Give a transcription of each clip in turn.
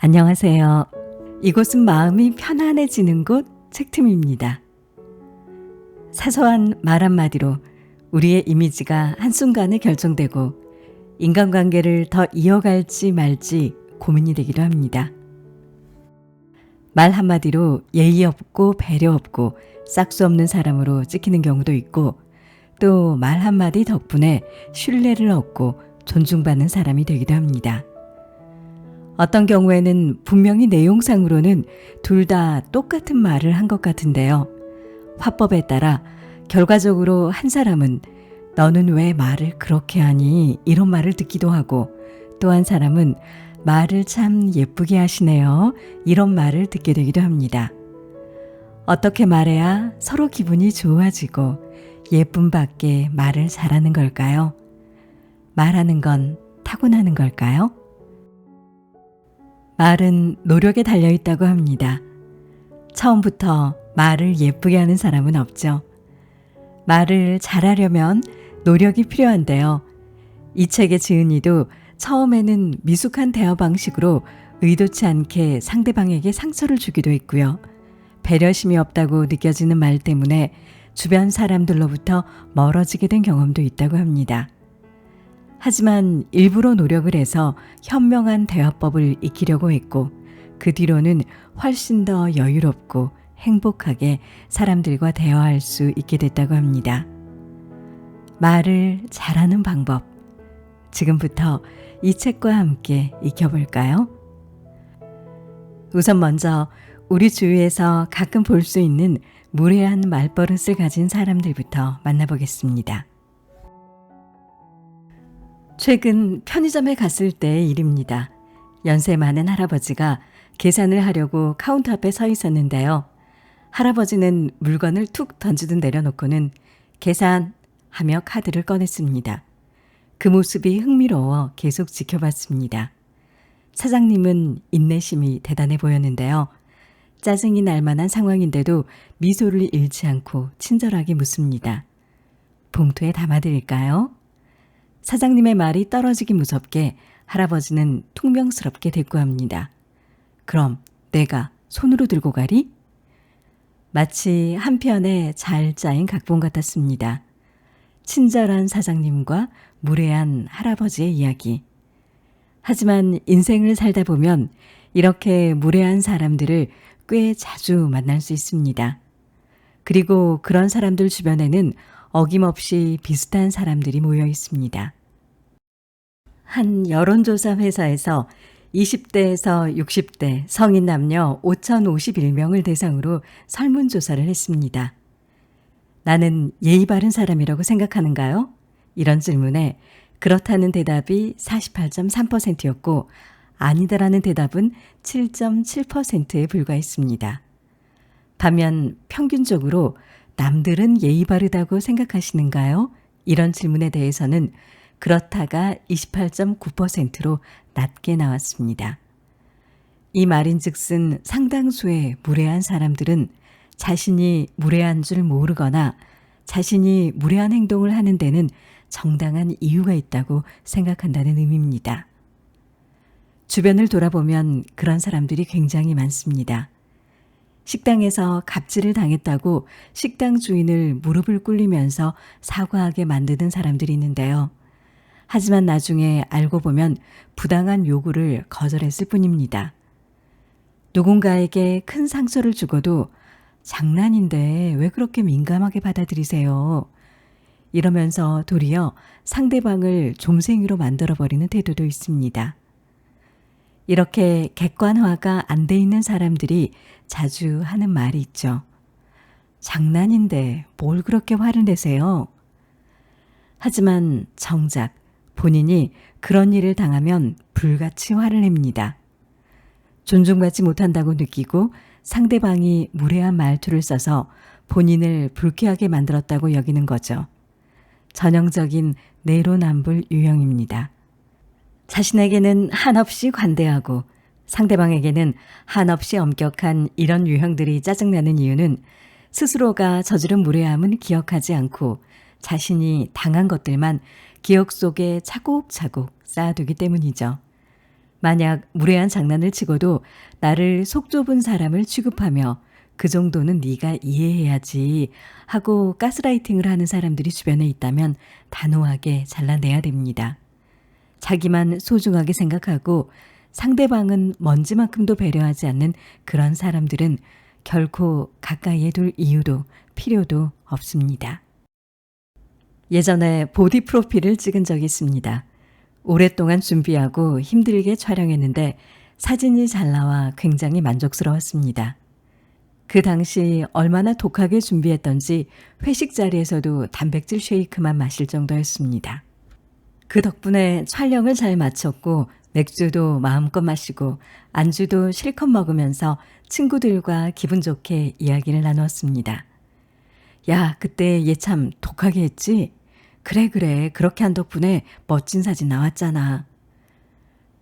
안녕하세요. 이곳은 마음이 편안해지는 곳 책틈입니다. 사소한 말 한마디로 우리의 이미지가 한순간에 결정되고 인간관계를 더 이어갈지 말지 고민이 되기도 합니다. 말 한마디로 예의 없고 배려 없고 싹수 없는 사람으로 찍히는 경우도 있고 또 말 한마디 덕분에 신뢰를 얻고 존중받는 사람이 되기도 합니다. 어떤 경우에는 분명히 내용상으로는 둘 다 똑같은 말을 한 것 같은데요. 화법에 따라 결과적으로 한 사람은 너는 왜 말을 그렇게 하니? 이런 말을 듣기도 하고 또 한 사람은 말을 참 예쁘게 하시네요. 이런 말을 듣게 되기도 합니다. 어떻게 말해야 서로 기분이 좋아지고 예쁨받게 말을 잘하는 걸까요? 말하는 건 타고나는 걸까요? 말은 노력에 달려있다고 합니다. 처음부터 말을 예쁘게 하는 사람은 없죠. 말을 잘하려면 노력이 필요한데요. 이 책의 지은이도 처음에는 미숙한 대화 방식으로 의도치 않게 상대방에게 상처를 주기도 했고요. 배려심이 없다고 느껴지는 말 때문에 주변 사람들로부터 멀어지게 된 경험도 있다고 합니다. 하지만 일부러 노력을 해서 현명한 대화법을 익히려고 했고 그 뒤로는 훨씬 더 여유롭고 행복하게 사람들과 대화할 수 있게 됐다고 합니다. 말을 잘하는 방법, 지금부터 이 책과 함께 익혀볼까요? 우선 먼저 우리 주위에서 가끔 볼 수 있는 무례한 말버릇을 가진 사람들부터 만나보겠습니다. 최근 편의점에 갔을 때의 일입니다. 연세 많은 할아버지가 계산을 하려고 카운터 앞에 서 있었는데요. 할아버지는 물건을 툭 던지듯 내려놓고는 계산 하며 카드를 꺼냈습니다. 그 모습이 흥미로워 계속 지켜봤습니다. 사장님은 인내심이 대단해 보였는데요. 짜증이 날 만한 상황인데도 미소를 잃지 않고 친절하게 묻습니다. 봉투에 담아드릴까요? 사장님의 말이 떨어지기 무섭게 할아버지는 퉁명스럽게 대꾸합니다. 그럼 내가 손으로 들고 가리? 마치 한 편의 잘 짜인 각본 같았습니다. 친절한 사장님과 무례한 할아버지의 이야기. 하지만 인생을 살다 보면 이렇게 무례한 사람들을 꽤 자주 만날 수 있습니다. 그리고 그런 사람들 주변에는 어김없이 비슷한 사람들이 모여 있습니다. 한 여론조사 회사에서 20대에서 60대 성인 남녀 5,051명을 대상으로 설문조사를 했습니다. 나는 예의 바른 사람이라고 생각하는가요? 이런 질문에 그렇다는 대답이 48.3%였고 아니다라는 대답은 7.7%에 불과했습니다. 반면 평균적으로 남들은 예의 바르다고 생각하시는가요? 이런 질문에 대해서는 그렇다가 28.9%로 낮게 나왔습니다. 이 말인즉슨 상당수의 무례한 사람들은 자신이 무례한 줄 모르거나 자신이 무례한 행동을 하는 데는 정당한 이유가 있다고 생각한다는 의미입니다. 주변을 돌아보면 그런 사람들이 굉장히 많습니다. 식당에서 갑질을 당했다고 식당 주인을 무릎을 꿇리면서 사과하게 만드는 사람들이 있는데요. 하지만 나중에 알고 보면 부당한 요구를 거절했을 뿐입니다. 누군가에게 큰 상처를 주고도 장난인데 왜 그렇게 민감하게 받아들이세요? 이러면서 도리어 상대방을 좀생이로 만들어버리는 태도도 있습니다. 이렇게 객관화가 안 돼 있는 사람들이 자주 하는 말이 있죠. 장난인데 뭘 그렇게 화를 내세요? 하지만 정작 본인이 그런 일을 당하면 불같이 화를 냅니다. 존중받지 못한다고 느끼고 상대방이 무례한 말투를 써서 본인을 불쾌하게 만들었다고 여기는 거죠. 전형적인 내로남불 유형입니다. 자신에게는 한없이 관대하고 상대방에게는 한없이 엄격한 이런 유형들이 짜증나는 이유는 스스로가 저지른 무례함은 기억하지 않고 자신이 당한 것들만 기억 속에 차곡차곡 쌓아두기 때문이죠. 만약 무례한 장난을 치고도 나를 속 좁은 사람을 취급하며 그 정도는 네가 이해해야지 하고 가스라이팅을 하는 사람들이 주변에 있다면 단호하게 잘라내야 됩니다. 자기만 소중하게 생각하고 상대방은 먼지만큼도 배려하지 않는 그런 사람들은 결코 가까이에 둘 이유도 필요도 없습니다. 예전에 보디 프로필을 찍은 적이 있습니다. 오랫동안 준비하고 힘들게 촬영했는데 사진이 잘 나와 굉장히 만족스러웠습니다. 그 당시 얼마나 독하게 준비했던지 회식 자리에서도 단백질 쉐이크만 마실 정도였습니다. 그 덕분에 촬영을 잘 마쳤고 맥주도 마음껏 마시고 안주도 실컷 먹으면서 친구들과 기분 좋게 이야기를 나누었습니다. 야, 그때 얘 참 독하게 했지? 그래, 그렇게 한 덕분에 멋진 사진 나왔잖아.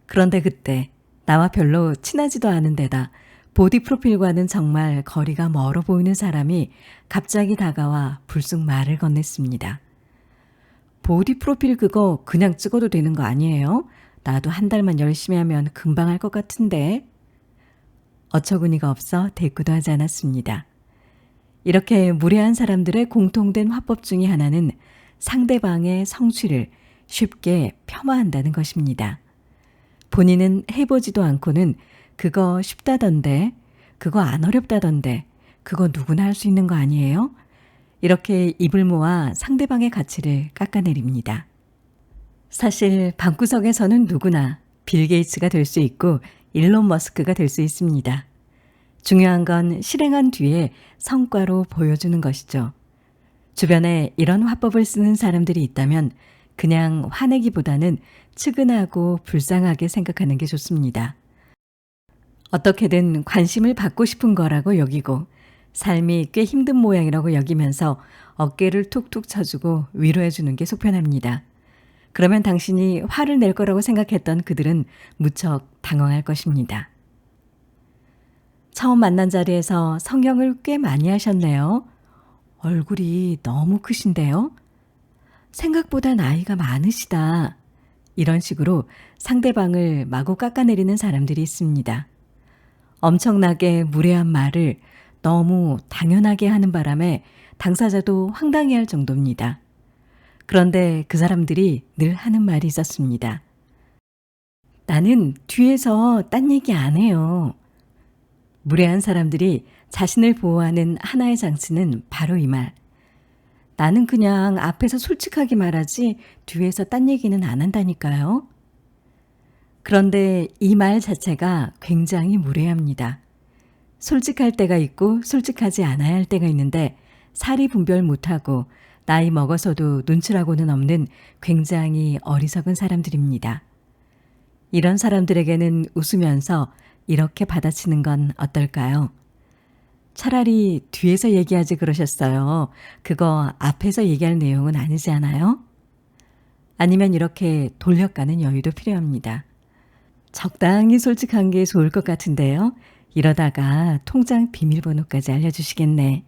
그런데 그때 나와 별로 친하지도 않은 데다 보디 프로필과는 정말 거리가 멀어 보이는 사람이 갑자기 다가와 불쑥 말을 건넸습니다. 보디 프로필 그거 그냥 찍어도 되는 거 아니에요? 나도 한 달만 열심히 하면 금방 할 것 같은데. 어처구니가 없어 대꾸도 하지 않았습니다. 이렇게 무례한 사람들의 공통된 화법 중에 하나는 상대방의 성취를 쉽게 폄하한다는 것입니다. 본인은 해보지도 않고는 그거 쉽다던데, 그거 안 어렵다던데, 그거 누구나 할 수 있는 거 아니에요? 이렇게 입을 모아 상대방의 가치를 깎아내립니다. 사실 방구석에서는 누구나 빌 게이츠가 될 수 있고 일론 머스크가 될 수 있습니다. 중요한 건 실행한 뒤에 성과로 보여주는 것이죠. 주변에 이런 화법을 쓰는 사람들이 있다면 그냥 화내기보다는 측은하고 불쌍하게 생각하는 게 좋습니다. 어떻게든 관심을 받고 싶은 거라고 여기고 삶이 꽤 힘든 모양이라고 여기면서 어깨를 툭툭 쳐주고 위로해 주는 게 속편합니다. 그러면 당신이 화를 낼 거라고 생각했던 그들은 무척 당황할 것입니다. 처음 만난 자리에서 성형을 꽤 많이 하셨네요. 얼굴이 너무 크신데요? 생각보다 나이가 많으시다. 이런 식으로 상대방을 마구 깎아내리는 사람들이 있습니다. 엄청나게 무례한 말을 너무 당연하게 하는 바람에 당사자도 황당해할 정도입니다. 그런데 그 사람들이 늘 하는 말이 있었습니다. 나는 뒤에서 딴 얘기 안 해요. 무례한 사람들이 자신을 보호하는 하나의 장치는 바로 이 말. 나는 그냥 앞에서 솔직하게 말하지 뒤에서 딴 얘기는 안 한다니까요. 그런데 이 말 자체가 굉장히 무례합니다. 솔직할 때가 있고 솔직하지 않아야 할 때가 있는데 사리 분별 못하고 나이 먹어서도 눈치라고는 없는 굉장히 어리석은 사람들입니다. 이런 사람들에게는 웃으면서 이렇게 받아치는 건 어떨까요? 차라리 뒤에서 얘기하지 그러셨어요. 그거 앞에서 얘기할 내용은 아니지 않아요? 아니면 이렇게 돌려가는 여유도 필요합니다. 적당히 솔직한 게 좋을 것 같은데요. 이러다가 통장 비밀번호까지 알려주시겠네.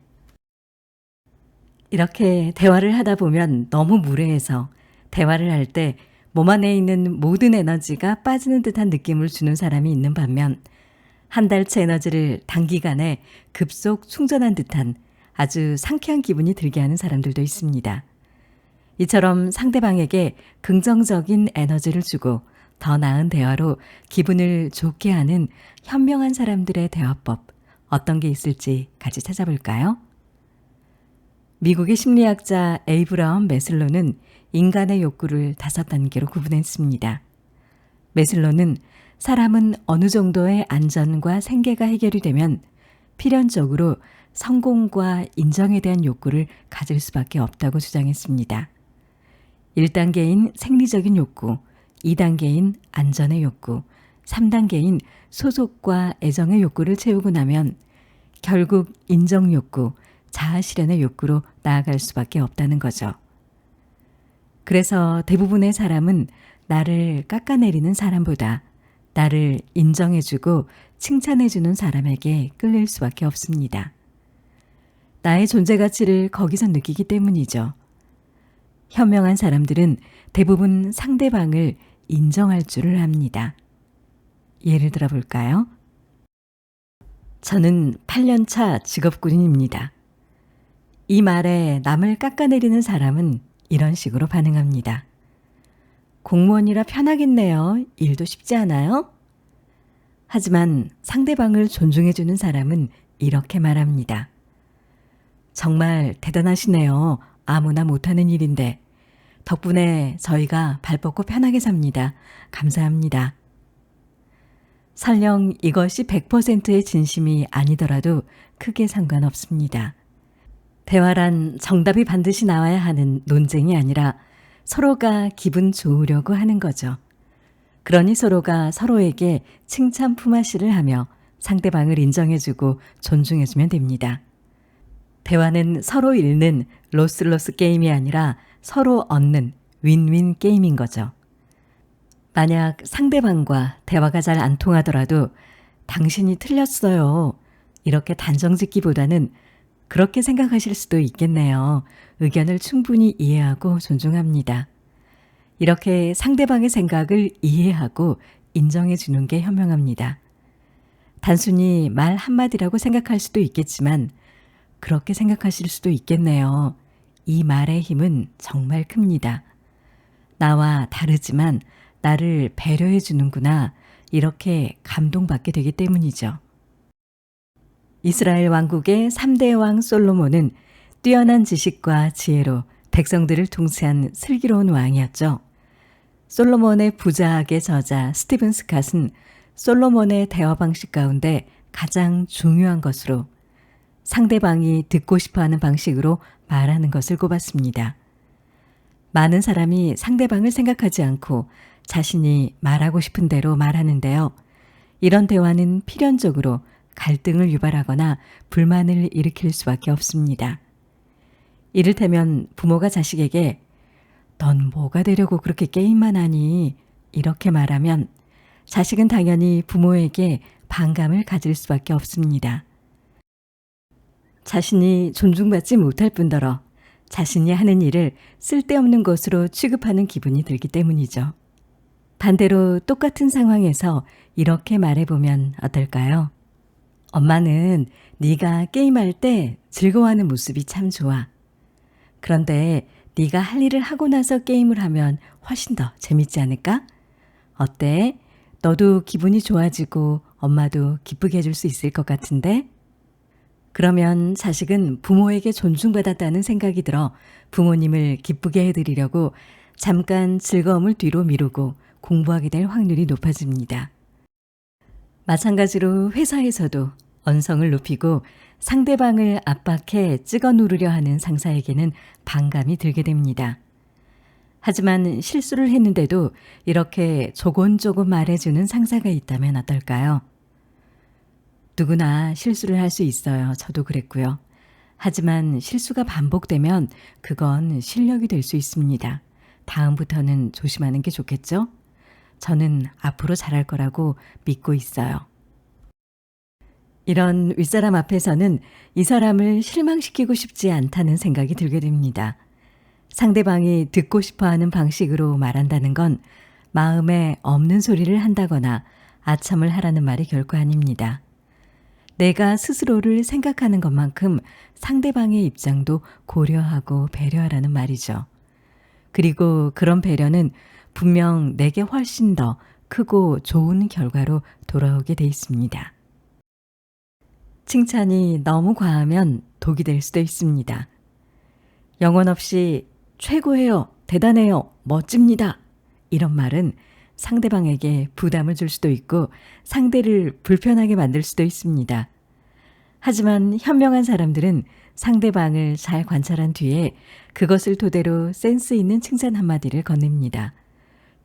이렇게 대화를 하다 보면 너무 무례해서 대화를 할 때 몸 안에 있는 모든 에너지가 빠지는 듯한 느낌을 주는 사람이 있는 반면 한 달치 에너지를 단기간에 급속 충전한 듯한 아주 상쾌한 기분이 들게 하는 사람들도 있습니다. 이처럼 상대방에게 긍정적인 에너지를 주고 더 나은 대화로 기분을 좋게 하는 현명한 사람들의 대화법 어떤 게 있을지 같이 찾아볼까요? 미국의 심리학자 에이브라함 매슬로는 인간의 욕구를 5단계로 구분했습니다. 매슬로는 사람은 어느 정도의 안전과 생계가 해결이 되면 필연적으로 성공과 인정에 대한 욕구를 가질 수밖에 없다고 주장했습니다. 1단계인 생리적인 욕구, 2단계인 안전의 욕구, 3단계인 소속과 애정의 욕구를 채우고 나면 결국 인정 욕구, 자아 실현의 욕구로 나아갈 수밖에 없다는 거죠. 그래서 대부분의 사람은 나를 깎아내리는 사람보다 나를 인정해주고 칭찬해주는 사람에게 끌릴 수밖에 없습니다. 나의 존재 가치를 거기서 느끼기 때문이죠. 현명한 사람들은 대부분 상대방을 인정할 줄을 압니다. 예를 들어 볼까요? 저는 8년차 직업군인입니다. 이 말에 남을 깎아내리는 사람은 이런 식으로 반응합니다. 공무원이라 편하겠네요. 일도 쉽지 않아요? 하지만 상대방을 존중해주는 사람은 이렇게 말합니다. 정말 대단하시네요. 아무나 못하는 일인데. 덕분에 저희가 발 뻗고 편하게 삽니다. 감사합니다. 설령 이것이 100%의 진심이 아니더라도 크게 상관없습니다. 대화란 정답이 반드시 나와야 하는 논쟁이 아니라 서로가 기분 좋으려고 하는 거죠. 그러니 서로가 서로에게 칭찬 품앗이를 하며 상대방을 인정해주고 존중해주면 됩니다. 대화는 서로 잃는 로스로스 게임이 아니라 서로 얻는 윈윈 게임인 거죠. 만약 상대방과 대화가 잘 안 통하더라도 당신이 틀렸어요. 이렇게 단정 짓기보다는 그렇게 생각하실 수도 있겠네요. 의견을 충분히 이해하고 존중합니다. 이렇게 상대방의 생각을 이해하고 인정해 주는 게 현명합니다. 단순히 말 한마디라고 생각할 수도 있겠지만 그렇게 생각하실 수도 있겠네요. 이 말의 힘은 정말 큽니다. 나와 다르지만 나를 배려해 주는구나. 이렇게 감동받게 되기 때문이죠. 이스라엘 왕국의 3대 왕 솔로몬은 뛰어난 지식과 지혜로 백성들을 통치한 슬기로운 왕이었죠. 솔로몬의 부자학의 저자 스티븐 스캇은 솔로몬의 대화 방식 가운데 가장 중요한 것으로 상대방이 듣고 싶어하는 방식으로 말하는 것을 꼽았습니다. 많은 사람이 상대방을 생각하지 않고 자신이 말하고 싶은 대로 말하는데요. 이런 대화는 필연적으로 갈등을 유발하거나 불만을 일으킬 수밖에 없습니다. 이를테면 부모가 자식에게 넌 뭐가 되려고 그렇게 게임만 하니? 이렇게 말하면 자식은 당연히 부모에게 반감을 가질 수밖에 없습니다. 자신이 존중받지 못할 뿐더러 자신이 하는 일을 쓸데없는 것으로 취급하는 기분이 들기 때문이죠. 반대로 똑같은 상황에서 이렇게 말해보면 어떨까요? 엄마는 네가 게임할 때 즐거워하는 모습이 참 좋아. 그런데 네가 할 일을 하고 나서 게임을 하면 훨씬 더 재밌지 않을까? 어때? 너도 기분이 좋아지고 엄마도 기쁘게 해줄 수 있을 것 같은데? 그러면 자식은 부모에게 존중받았다는 생각이 들어 부모님을 기쁘게 해드리려고 잠깐 즐거움을 뒤로 미루고 공부하게 될 확률이 높아집니다. 마찬가지로 회사에서도 언성을 높이고 상대방을 압박해 찍어 누르려 하는 상사에게는 반감이 들게 됩니다. 하지만 실수를 했는데도 이렇게 조곤조곤 말해주는 상사가 있다면 어떨까요? 누구나 실수를 할 수 있어요. 저도 그랬고요. 하지만 실수가 반복되면 그건 실력이 될 수 있습니다. 다음부터는 조심하는 게 좋겠죠? 저는 앞으로 잘할 거라고 믿고 있어요. 이런 윗사람 앞에서는 이 사람을 실망시키고 싶지 않다는 생각이 들게 됩니다. 상대방이 듣고 싶어하는 방식으로 말한다는 건 마음에 없는 소리를 한다거나 아첨을 하라는 말이 결코 아닙니다. 내가 스스로를 생각하는 것만큼 상대방의 입장도 고려하고 배려하라는 말이죠. 그리고 그런 배려는 분명 내게 훨씬 더 크고 좋은 결과로 돌아오게 돼 있습니다. 칭찬이 너무 과하면 독이 될 수도 있습니다. 영혼 없이 최고예요, 대단해요, 멋집니다. 이런 말은 상대방에게 부담을 줄 수도 있고 상대를 불편하게 만들 수도 있습니다. 하지만 현명한 사람들은 상대방을 잘 관찰한 뒤에 그것을 토대로 센스 있는 칭찬 한마디를 건넵니다.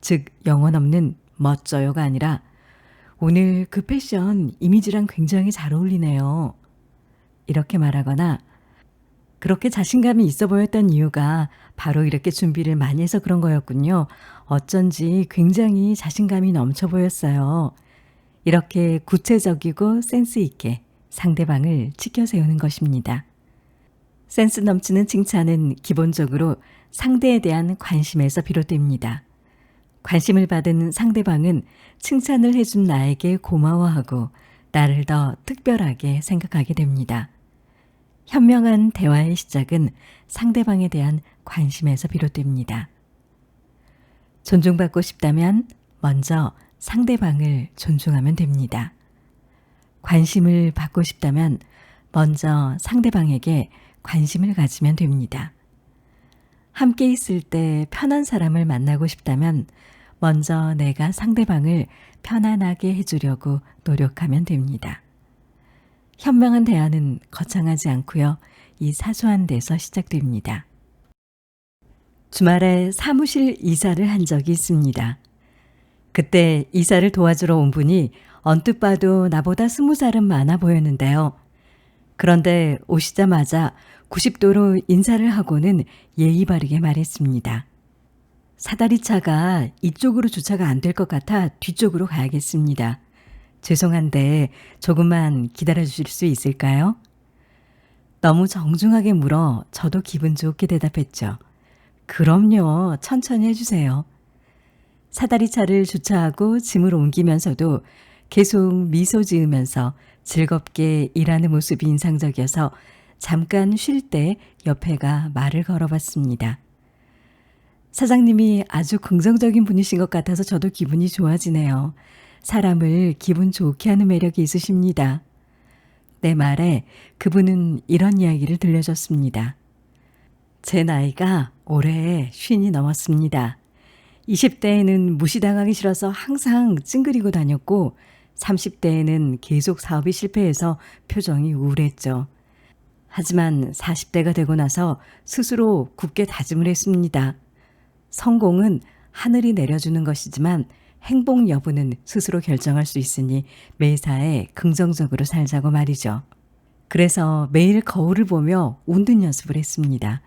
즉 영혼 없는 멋져요가 아니라 오늘 그 패션 이미지랑 굉장히 잘 어울리네요. 이렇게 말하거나 그렇게 자신감이 있어 보였던 이유가 바로 이렇게 준비를 많이 해서 그런 거였군요. 어쩐지 굉장히 자신감이 넘쳐 보였어요. 이렇게 구체적이고 센스 있게 상대방을 치켜 세우는 것입니다. 센스 넘치는 칭찬은 기본적으로 상대에 대한 관심에서 비롯됩니다. 관심을 받은 상대방은 칭찬을 해준 나에게 고마워하고 나를 더 특별하게 생각하게 됩니다. 현명한 대화의 시작은 상대방에 대한 관심에서 비롯됩니다. 존중받고 싶다면 먼저 상대방을 존중하면 됩니다. 관심을 받고 싶다면 먼저 상대방에게 관심을 가지면 됩니다. 함께 있을 때 편한 사람을 만나고 싶다면 먼저 내가 상대방을 편안하게 해주려고 노력하면 됩니다. 현명한 대화는 거창하지 않고요. 이 사소한 데서 시작됩니다. 주말에 사무실 이사를 한 적이 있습니다. 그때 이사를 도와주러 온 분이 언뜻 봐도 나보다 20살은 많아 보였는데요. 그런데 오시자마자 90도로 인사를 하고는 예의 바르게 말했습니다. 사다리차가 이쪽으로 주차가 안 될 것 같아 뒤쪽으로 가야겠습니다. 죄송한데 조금만 기다려 주실 수 있을까요? 너무 정중하게 물어 저도 기분 좋게 대답했죠. 그럼요, 천천히 해주세요. 사다리차를 주차하고 짐을 옮기면서도 계속 미소 지으면서 즐겁게 일하는 모습이 인상적이어서 잠깐 쉴 때 옆에가 말을 걸어봤습니다. 사장님이 아주 긍정적인 분이신 것 같아서 저도 기분이 좋아지네요. 사람을 기분 좋게 하는 매력이 있으십니다. 내 말에 그분은 이런 이야기를 들려줬습니다. 제 나이가 올해 50이 넘었습니다. 20대에는 무시당하기 싫어서 항상 찡그리고 다녔고 30대에는 계속 사업이 실패해서 표정이 우울했죠. 하지만 40대가 되고 나서 스스로 굳게 다짐을 했습니다. 성공은 하늘이 내려주는 것이지만 행복 여부는 스스로 결정할 수 있으니 매사에 긍정적으로 살자고 말이죠. 그래서 매일 거울을 보며 웃는 연습을 했습니다.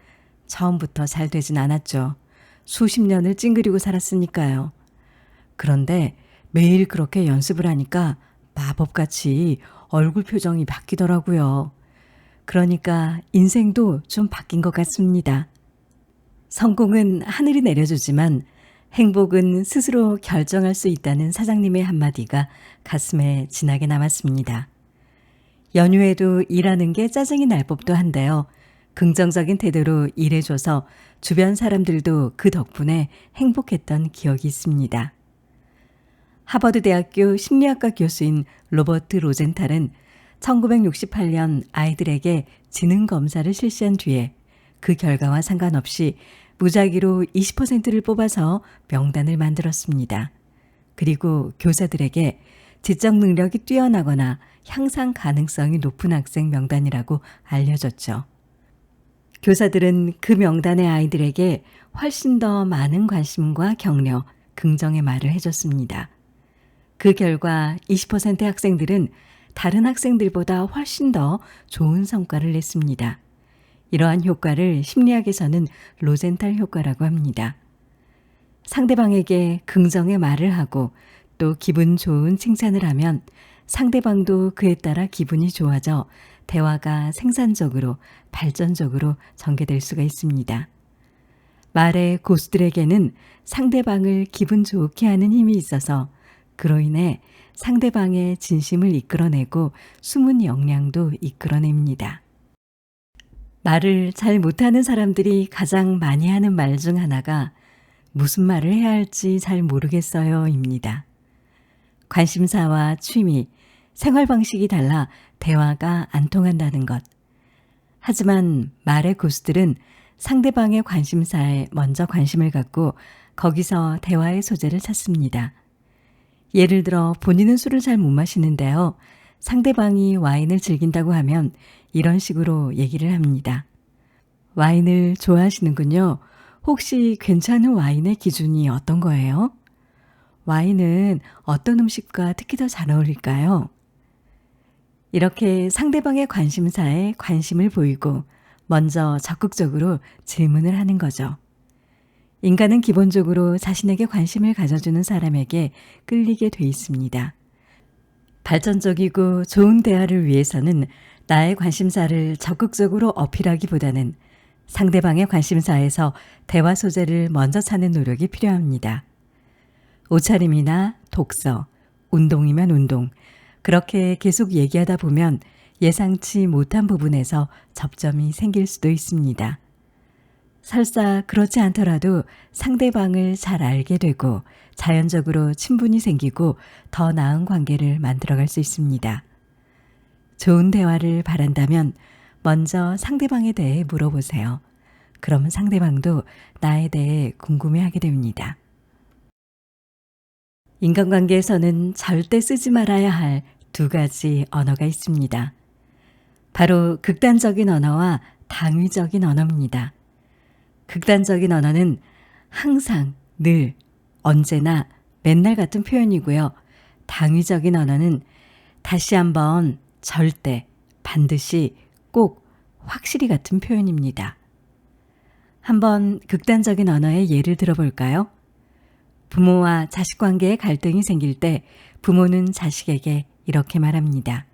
처음부터 잘 되진 않았죠. 수십 년을 찡그리고 살았으니까요. 그런데 매일 그렇게 연습을 하니까 마법같이 얼굴 표정이 바뀌더라고요. 그러니까 인생도 좀 바뀐 것 같습니다. 성공은 하늘이 내려주지만 행복은 스스로 결정할 수 있다는 사장님의 한마디가 가슴에 진하게 남았습니다. 연휴에도 일하는 게 짜증이 날 법도 한데요. 긍정적인 태도로 일해줘서 주변 사람들도 그 덕분에 행복했던 기억이 있습니다. 하버드 대학교 심리학과 교수인 로버트 로젠탈은 1968년 아이들에게 지능 검사를 실시한 뒤에 그 결과와 상관없이 무작위로 20%를 뽑아서 명단을 만들었습니다. 그리고 교사들에게 지적 능력이 뛰어나거나 향상 가능성이 높은 학생 명단이라고 알려줬죠. 교사들은 그 명단의 아이들에게 훨씬 더 많은 관심과 격려, 긍정의 말을 해줬습니다. 그 결과 20%의 학생들은 다른 학생들보다 훨씬 더 좋은 성과를 냈습니다. 이러한 효과를 심리학에서는 로젠탈 효과라고 합니다. 상대방에게 긍정의 말을 하고 또 기분 좋은 칭찬을 하면 상대방도 그에 따라 기분이 좋아져 대화가 생산적으로 발전적으로 전개될 수가 있습니다. 말의 고수들에게는 상대방을 기분 좋게 하는 힘이 있어서 그로 인해 상대방의 진심을 이끌어내고 숨은 역량도 이끌어냅니다. 말을 잘 못하는 사람들이 가장 많이 하는 말 중 하나가 무슨 말을 해야 할지 잘 모르겠어요 입니다. 관심사와 취미, 생활 방식이 달라 대화가 안 통한다는 것. 하지만 말의 고수들은 상대방의 관심사에 먼저 관심을 갖고 거기서 대화의 소재를 찾습니다. 예를 들어 본인은 술을 잘 못 마시는데요. 상대방이 와인을 즐긴다고 하면 이런 식으로 얘기를 합니다. 와인을 좋아하시는군요. 혹시 괜찮은 와인의 기준이 어떤 거예요? 와인은 어떤 음식과 특히 더 잘 어울릴까요? 이렇게 상대방의 관심사에 관심을 보이고 먼저 적극적으로 질문을 하는 거죠. 인간은 기본적으로 자신에게 관심을 가져주는 사람에게 끌리게 돼 있습니다. 발전적이고 좋은 대화를 위해서는 나의 관심사를 적극적으로 어필하기보다는 상대방의 관심사에서 대화 소재를 먼저 찾는 노력이 필요합니다. 옷차림이나 독서, 운동이면 운동, 그렇게 계속 얘기하다 보면 예상치 못한 부분에서 접점이 생길 수도 있습니다. 설사 그렇지 않더라도 상대방을 잘 알게 되고 자연적으로 친분이 생기고 더 나은 관계를 만들어갈 수 있습니다. 좋은 대화를 바란다면 먼저 상대방에 대해 물어보세요. 그러면 상대방도 나에 대해 궁금해하게 됩니다. 인간관계에서는 절대 쓰지 말아야 할 두 가지 언어가 있습니다. 바로 극단적인 언어와 당위적인 언어입니다. 극단적인 언어는 항상, 늘, 언제나, 맨날 같은 표현이고요. 당위적인 언어는 다시 한번, 절대, 반드시, 꼭, 확실히 같은 표현입니다. 한번 극단적인 언어의 예를 들어볼까요? 부모와 자식 관계에 갈등이 생길 때 부모는 자식에게 이렇게 말합니다.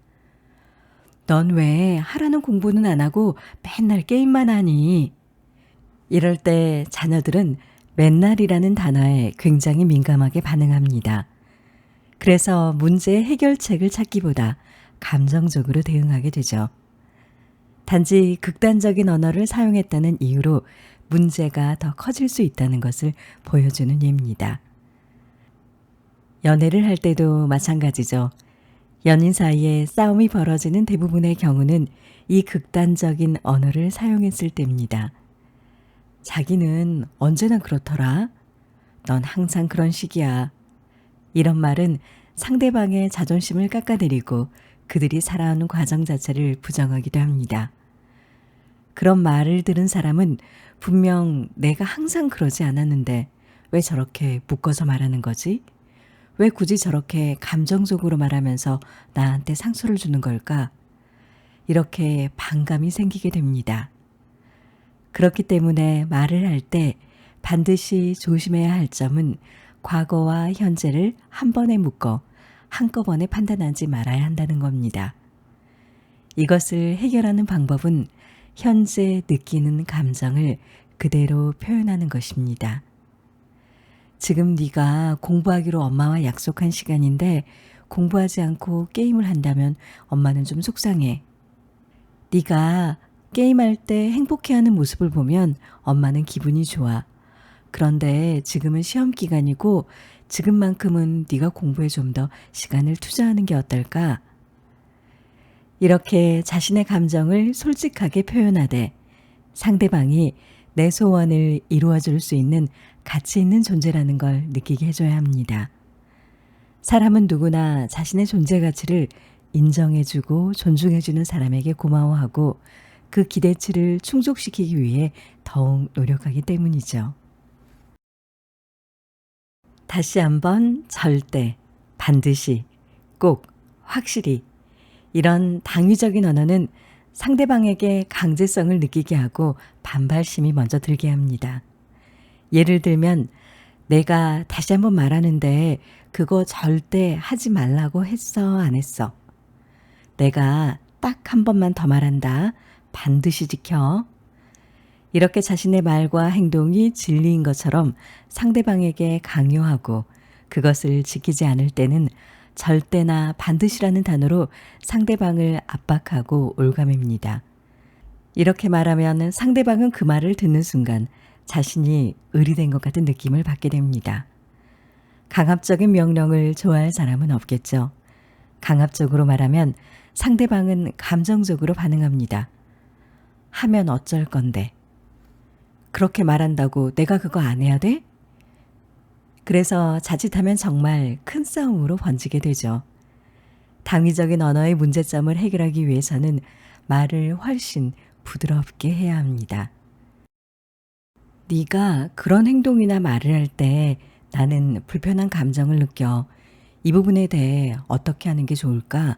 넌 왜 하라는 공부는 안 하고 맨날 게임만 하니? 이럴 때 자녀들은 맨날이라는 단어에 굉장히 민감하게 반응합니다. 그래서 문제의 해결책을 찾기보다 감정적으로 대응하게 되죠. 단지 극단적인 언어를 사용했다는 이유로 문제가 더 커질 수 있다는 것을 보여주는 예입니다. 연애를 할 때도 마찬가지죠. 연인 사이에 싸움이 벌어지는 대부분의 경우는 이 극단적인 언어를 사용했을 때입니다. 자기는 언제나 그렇더라. 넌 항상 그런 식이야. 이런 말은 상대방의 자존심을 깎아내리고 그들이 살아오는 과정 자체를 부정하기도 합니다. 그런 말을 들은 사람은 분명 내가 항상 그러지 않았는데 왜 저렇게 묶어서 말하는 거지? 왜 굳이 저렇게 감정적으로 말하면서 나한테 상처를 주는 걸까? 이렇게 반감이 생기게 됩니다. 그렇기 때문에 말을 할 때 반드시 조심해야 할 점은 과거와 현재를 한 번에 묶어 한꺼번에 판단하지 말아야 한다는 겁니다. 이것을 해결하는 방법은 현재 느끼는 감정을 그대로 표현하는 것입니다. 지금 네가 공부하기로 엄마와 약속한 시간인데 공부하지 않고 게임을 한다면 엄마는 좀 속상해. 네가 게임할 때 행복해하는 모습을 보면 엄마는 기분이 좋아. 그런데 지금은 시험 기간이고 지금만큼은 네가 공부에 좀 더 시간을 투자하는 게 어떨까? 이렇게 자신의 감정을 솔직하게 표현하되 상대방이 내 소원을 이루어 줄 수 있는 가치 있는 존재라는 걸 느끼게 해줘야 합니다. 사람은 누구나 자신의 존재 가치를 인정해주고 존중해주는 사람에게 고마워하고 그 기대치를 충족시키기 위해 더욱 노력하기 때문이죠. 다시 한번 절대, 반드시, 꼭, 확실히 이런 당위적인 언어는 상대방에게 강제성을 느끼게 하고 반발심이 먼저 들게 합니다. 예를 들면 내가 다시 한번 말하는데 그거 절대 하지 말라고 했어, 안 했어? 내가 딱 한 번만 더 말한다. 반드시 지켜. 이렇게 자신의 말과 행동이 진리인 것처럼 상대방에게 강요하고 그것을 지키지 않을 때는 절대나 반드시라는 단어로 상대방을 압박하고 올가맵니다. 이렇게 말하면 상대방은 그 말을 듣는 순간 자신이 의리된 것 같은 느낌을 받게 됩니다. 강압적인 명령을 좋아할 사람은 없겠죠. 강압적으로 말하면 상대방은 감정적으로 반응합니다. 하면 어쩔 건데. 그렇게 말한다고 내가 그거 안 해야 돼? 그래서 자칫하면 정말 큰 싸움으로 번지게 되죠. 당위적인 언어의 문제점을 해결하기 위해서는 말을 훨씬 부드럽게 해야 합니다. 네가 그런 행동이나 말을 할 때 나는 불편한 감정을 느껴. 이 부분에 대해 어떻게 하는 게 좋을까?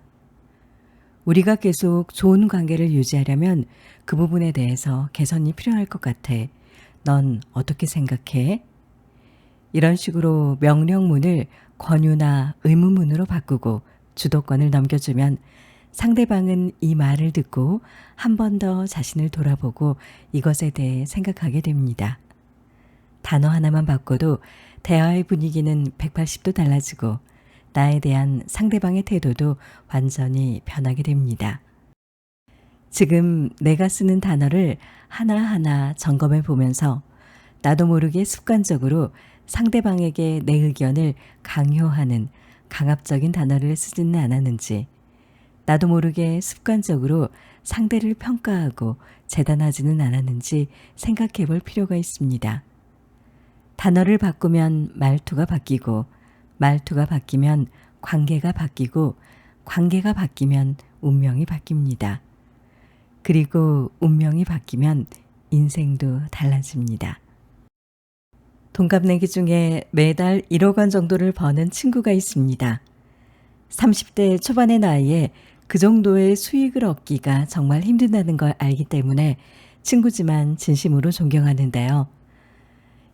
우리가 계속 좋은 관계를 유지하려면 그 부분에 대해서 개선이 필요할 것 같아. 넌 어떻게 생각해? 이런 식으로 명령문을 권유나 의무문으로 바꾸고 주도권을 넘겨주면 상대방은 이 말을 듣고 한 번 더 자신을 돌아보고 이것에 대해 생각하게 됩니다. 단어 하나만 바꿔도 대화의 분위기는 180도 달라지고 나에 대한 상대방의 태도도 완전히 변하게 됩니다. 지금 내가 쓰는 단어를 하나하나 점검해 보면서 나도 모르게 습관적으로 상대방에게 내 의견을 강요하는 강압적인 단어를 쓰지는 않았는지, 나도 모르게 습관적으로 상대를 평가하고 재단하지는 않았는지 생각해 볼 필요가 있습니다. 단어를 바꾸면 말투가 바뀌고, 말투가 바뀌면 관계가 바뀌고, 관계가 바뀌면 운명이 바뀝니다. 그리고 운명이 바뀌면 인생도 달라집니다. 동갑내기 중에 매달 1억 원 정도를 버는 친구가 있습니다. 30대 초반의 나이에 그 정도의 수익을 얻기가 정말 힘든다는 걸 알기 때문에 친구지만 진심으로 존경하는데요.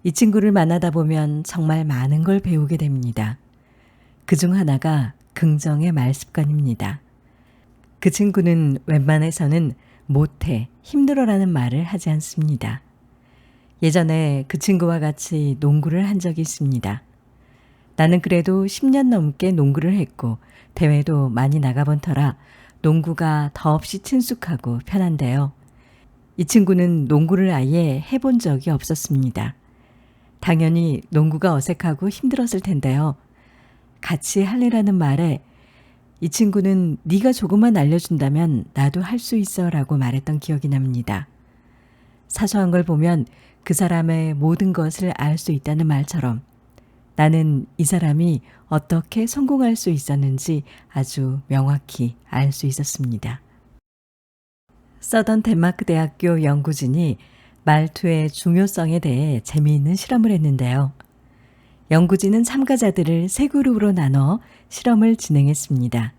이 친구를 만나다 보면 정말 많은 걸 배우게 됩니다. 그중 하나가 긍정의 말 습관입니다. 그 친구는 웬만해서는 못해, 힘들어라는 말을 하지 않습니다. 예전에 그 친구와 같이 농구를 한 적이 있습니다. 나는 그래도 10년 넘게 농구를 했고 대회도 많이 나가본 터라 농구가 더없이 친숙하고 편한데요. 이 친구는 농구를 아예 해본 적이 없었습니다. 당연히 농구가 어색하고 힘들었을 텐데요. 같이 할래라는 말에 이 친구는 네가 조금만 알려준다면 나도 할 수 있어 라고 말했던 기억이 납니다. 사소한 걸 보면 그 사람의 모든 것을 알 수 있다는 말처럼 나는 이 사람이 어떻게 성공할 수 있었는지 아주 명확히 알 수 있었습니다. 서던 덴마크 대학교 연구진이 말투의 중요성에 대해 재미있는 실험을 했는데요. 연구진은 참가자들을 세 그룹으로 나눠 실험을 진행했습니다.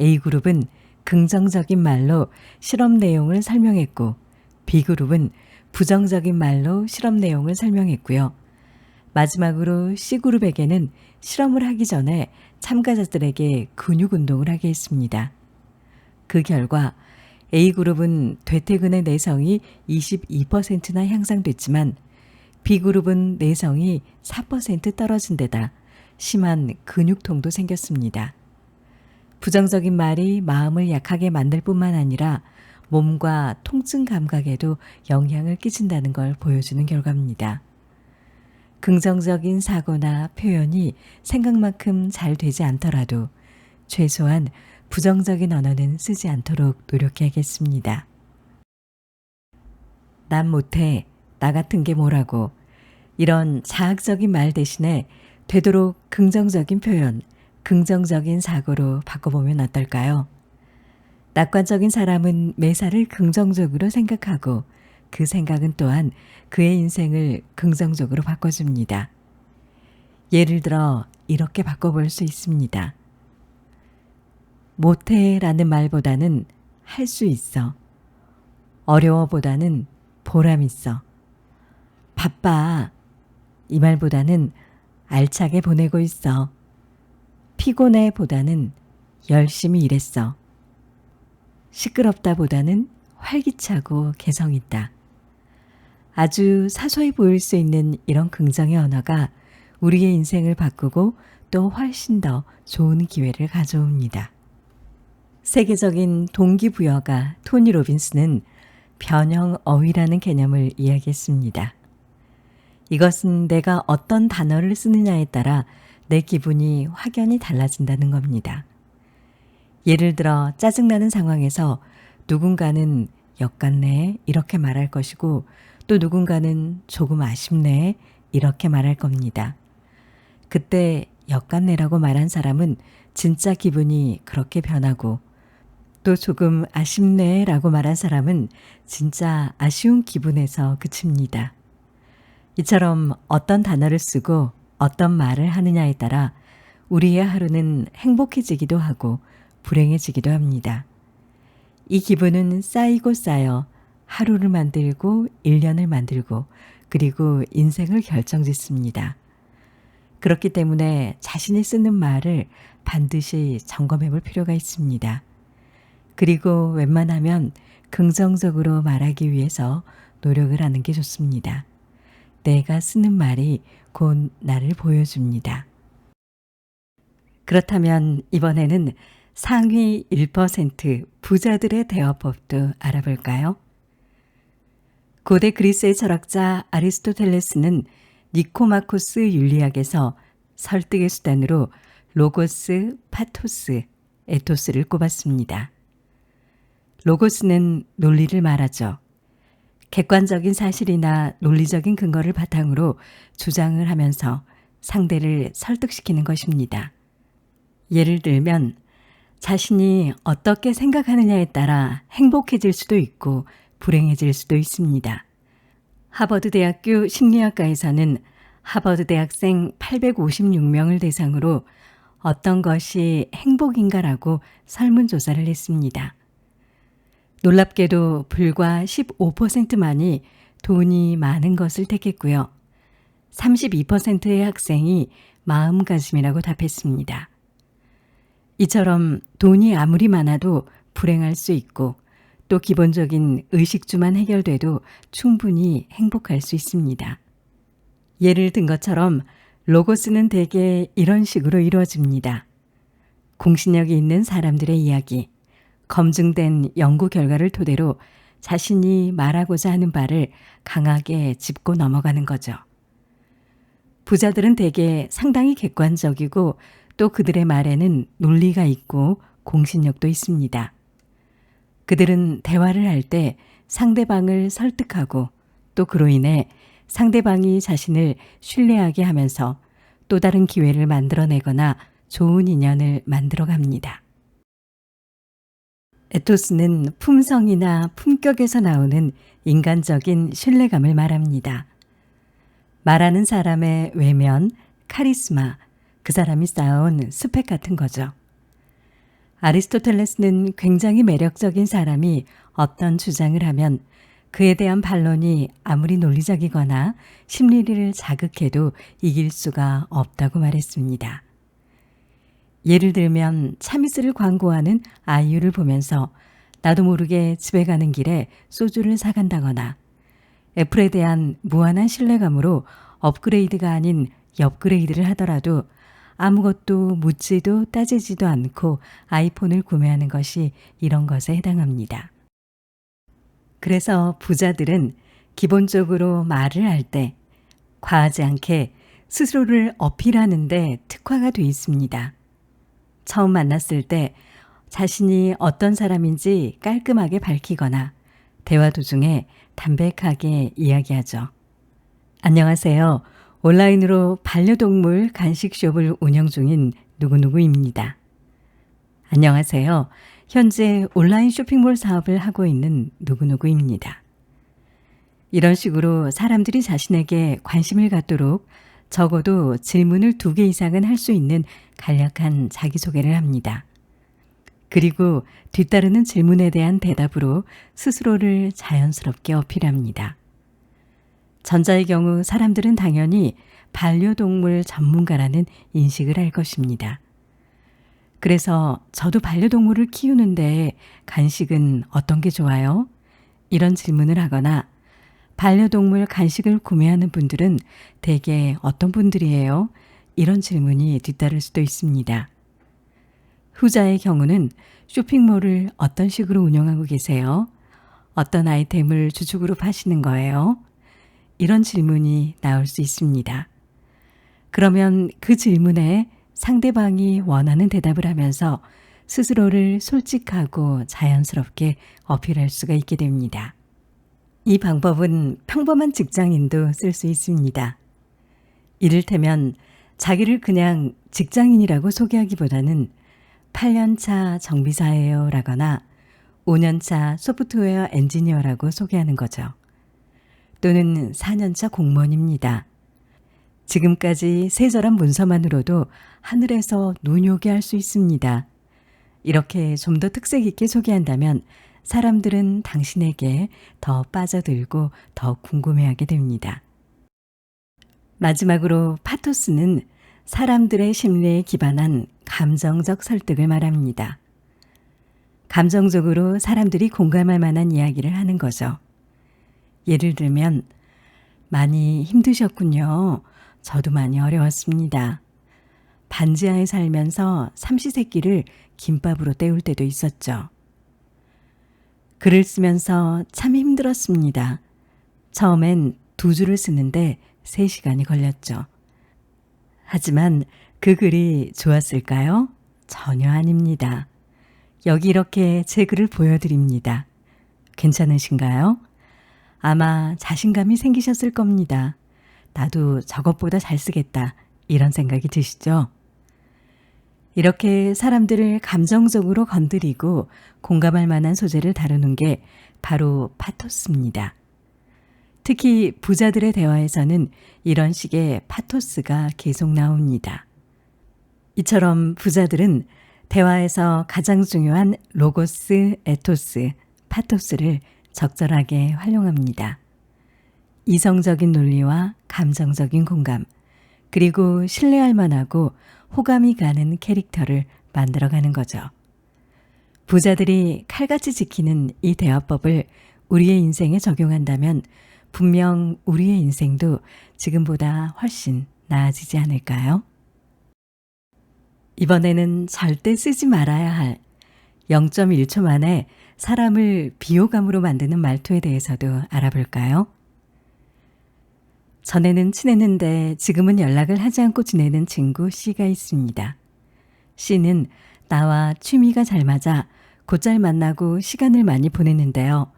A그룹은 긍정적인 말로 실험 내용을 설명했고 B그룹은 부정적인 말로 실험 내용을 설명했고요. 마지막으로 C그룹에게는 실험을 하기 전에 참가자들에게 근육 운동을 하게 했습니다. 그 결과 A그룹은 되퇴근의 내성이 22%나 향상됐지만 B그룹은 내성이 4% 떨어진 데다 심한 근육통도 생겼습니다. 부정적인 말이 마음을 약하게 만들 뿐만 아니라 몸과 통증 감각에도 영향을 끼친다는 걸 보여주는 결과입니다. 긍정적인 사고나 표현이 생각만큼 잘 되지 않더라도 최소한 부정적인 언어는 쓰지 않도록 노력해야겠습니다. 난 못해, 나 같은 게 뭐라고, 이런 자학적인 말 대신에 되도록 긍정적인 표현, 긍정적인 사고로 바꿔보면 어떨까요? 낙관적인 사람은 매사를 긍정적으로 생각하고 그 생각은 또한 그의 인생을 긍정적으로 바꿔줍니다. 예를 들어 이렇게 바꿔볼 수 있습니다. 못해라는 말보다는 할 수 있어. 어려워보다는 보람 있어. 바빠. 이 말보다는 알차게 보내고 있어. 피곤해 보다는 열심히 일했어. 시끄럽다 보다는 활기차고 개성 있다. 아주 사소해 보일 수 있는 이런 긍정의 언어가 우리의 인생을 바꾸고 또 훨씬 더 좋은 기회를 가져옵니다. 세계적인 동기부여가 토니 로빈스는 변형 어휘라는 개념을 이야기했습니다. 이것은 내가 어떤 단어를 쓰느냐에 따라 내 기분이 확연히 달라진다는 겁니다. 예를 들어 짜증나는 상황에서 누군가는 역같네 이렇게 말할 것이고 또 누군가는 조금 아쉽네 이렇게 말할 겁니다. 그때 역같네라고 말한 사람은 진짜 기분이 그렇게 변하고 또 조금 아쉽네라고 말한 사람은 진짜 아쉬운 기분에서 그칩니다. 이처럼 어떤 단어를 쓰고 어떤 말을 하느냐에 따라 우리의 하루는 행복해지기도 하고 불행해지기도 합니다. 이 기분은 쌓이고 쌓여 하루를 만들고 1년을 만들고 그리고 인생을 결정짓습니다. 그렇기 때문에 자신이 쓰는 말을 반드시 점검해 볼 필요가 있습니다. 그리고 웬만하면 긍정적으로 말하기 위해서 노력을 하는 게 좋습니다. 내가 쓰는 말이 곧 나를 보여줍니다. 그렇다면 이번에는 상위 1% 부자들의 대화법도 알아볼까요? 고대 그리스의 철학자 아리스토텔레스는 니코마코스 윤리학에서 설득의 수단으로 로고스, 파토스, 에토스를 꼽았습니다. 로고스는 논리를 말하죠. 객관적인 사실이나 논리적인 근거를 바탕으로 주장을 하면서 상대를 설득시키는 것입니다. 예를 들면 자신이 어떻게 생각하느냐에 따라 행복해질 수도 있고 불행해질 수도 있습니다. 하버드 대학교 심리학과에서는 하버드 대학생 856명을 대상으로 어떤 것이 행복인가라고 설문조사를 했습니다. 놀랍게도 불과 15%만이 돈이 많은 것을 택했고요. 32%의 학생이 마음가짐이라고 답했습니다. 이처럼 돈이 아무리 많아도 불행할 수 있고 또 기본적인 의식주만 해결돼도 충분히 행복할 수 있습니다. 예를 든 것처럼 로고스는 대개 이런 식으로 이루어집니다. 공신력이 있는 사람들의 이야기, 검증된 연구 결과를 토대로 자신이 말하고자 하는 바를 강하게 짚고 넘어가는 거죠. 부자들은 대개 상당히 객관적이고 또 그들의 말에는 논리가 있고 공신력도 있습니다. 그들은 대화를 할 때 상대방을 설득하고 또 그로 인해 상대방이 자신을 신뢰하게 하면서 또 다른 기회를 만들어내거나 좋은 인연을 만들어갑니다. 에토스는 품성이나 품격에서 나오는 인간적인 신뢰감을 말합니다. 말하는 사람의 외면, 카리스마, 그 사람이 쌓아온 스펙 같은 거죠. 아리스토텔레스는 굉장히 매력적인 사람이 어떤 주장을 하면 그에 대한 반론이 아무리 논리적이거나 심리를 자극해도 이길 수가 없다고 말했습니다. 예를 들면 차미스를 광고하는 아이유를 보면서 나도 모르게 집에 가는 길에 소주를 사간다거나 애플에 대한 무한한 신뢰감으로 업그레이드가 아닌 엽그레이드를 하더라도 아무것도 묻지도 따지지도 않고 아이폰을 구매하는 것이 이런 것에 해당합니다. 그래서 부자들은 기본적으로 말을 할 때 과하지 않게 스스로를 어필하는 데 특화가 돼 있습니다. 처음 만났을 때 자신이 어떤 사람인지 깔끔하게 밝히거나 대화 도중에 담백하게 이야기하죠. 안녕하세요. 온라인으로 반려동물 간식숍을 운영 중인 누구누구입니다. 안녕하세요. 현재 온라인 쇼핑몰 사업을 하고 있는 누구누구입니다. 이런 식으로 사람들이 자신에게 관심을 갖도록 적어도 질문을 2개 이상은 할 수 있는 간략한 자기소개를 합니다. 그리고 뒤따르는 질문에 대한 대답으로 스스로를 자연스럽게 어필합니다. 전자의 경우 사람들은 당연히 반려동물 전문가라는 인식을 할 것입니다. 그래서 저도 반려동물을 키우는데 간식은 어떤 게 좋아요? 이런 질문을 하거나 반려동물 간식을 구매하는 분들은 대개 어떤 분들이에요? 이런 질문이 뒤따를 수도 있습니다. 후자의 경우는 쇼핑몰을 어떤 식으로 운영하고 계세요? 어떤 아이템을 주축으로 파시는 거예요? 이런 질문이 나올 수 있습니다. 그러면 그 질문에 상대방이 원하는 대답을 하면서 스스로를 솔직하고 자연스럽게 어필할 수가 있게 됩니다. 이 방법은 평범한 직장인도 쓸 수 있습니다. 이를테면 자기를 그냥 직장인이라고 소개하기보다는 8년차 정비사예요 라거나 5년차 소프트웨어 엔지니어라고 소개하는 거죠. 또는 4년차 공무원입니다. 지금까지 세절한 문서만으로도 하늘에서 눈이 오게 할 수 있습니다. 이렇게 좀 더 특색 있게 소개한다면 사람들은 당신에게 더 빠져들고 더 궁금해하게 됩니다. 마지막으로 파토스는 사람들의 심리에 기반한 감정적 설득을 말합니다. 감정적으로 사람들이 공감할 만한 이야기를 하는 거죠. 예를 들면 많이 힘드셨군요. 저도 많이 어려웠습니다. 반지하에 살면서 삼시세끼를 김밥으로 때울 때도 있었죠. 글을 쓰면서 참 힘들었습니다. 처음엔 2줄을 쓰는데 3시간이 걸렸죠. 하지만 그 글이 좋았을까요? 전혀 아닙니다. 여기 이렇게 제 글을 보여드립니다. 괜찮으신가요? 아마 자신감이 생기셨을 겁니다. 나도 저것보다 잘 쓰겠다. 이런 생각이 드시죠? 이렇게 사람들을 감정적으로 건드리고 공감할 만한 소재를 다루는 게 바로 파토스입니다. 특히 부자들의 대화에서는 이런 식의 파토스가 계속 나옵니다. 이처럼 부자들은 대화에서 가장 중요한 로고스, 에토스, 파토스를 적절하게 활용합니다. 이성적인 논리와 감정적인 공감, 그리고 신뢰할 만하고 호감이 가는 캐릭터를 만들어가는 거죠. 부자들이 칼같이 지키는 이 대화법을 우리의 인생에 적용한다면 분명 우리의 인생도 지금보다 훨씬 나아지지 않을까요? 이번에는 절대 쓰지 말아야 할 0.1초 만에 사람을 비호감으로 만드는 말투에 대해서도 알아볼까요? 전에는 친했는데 지금은 연락을 하지 않고 지내는 친구 C가 있습니다. C는 나와 취미가 잘 맞아 곧잘 만나고 시간을 많이 보냈는데요.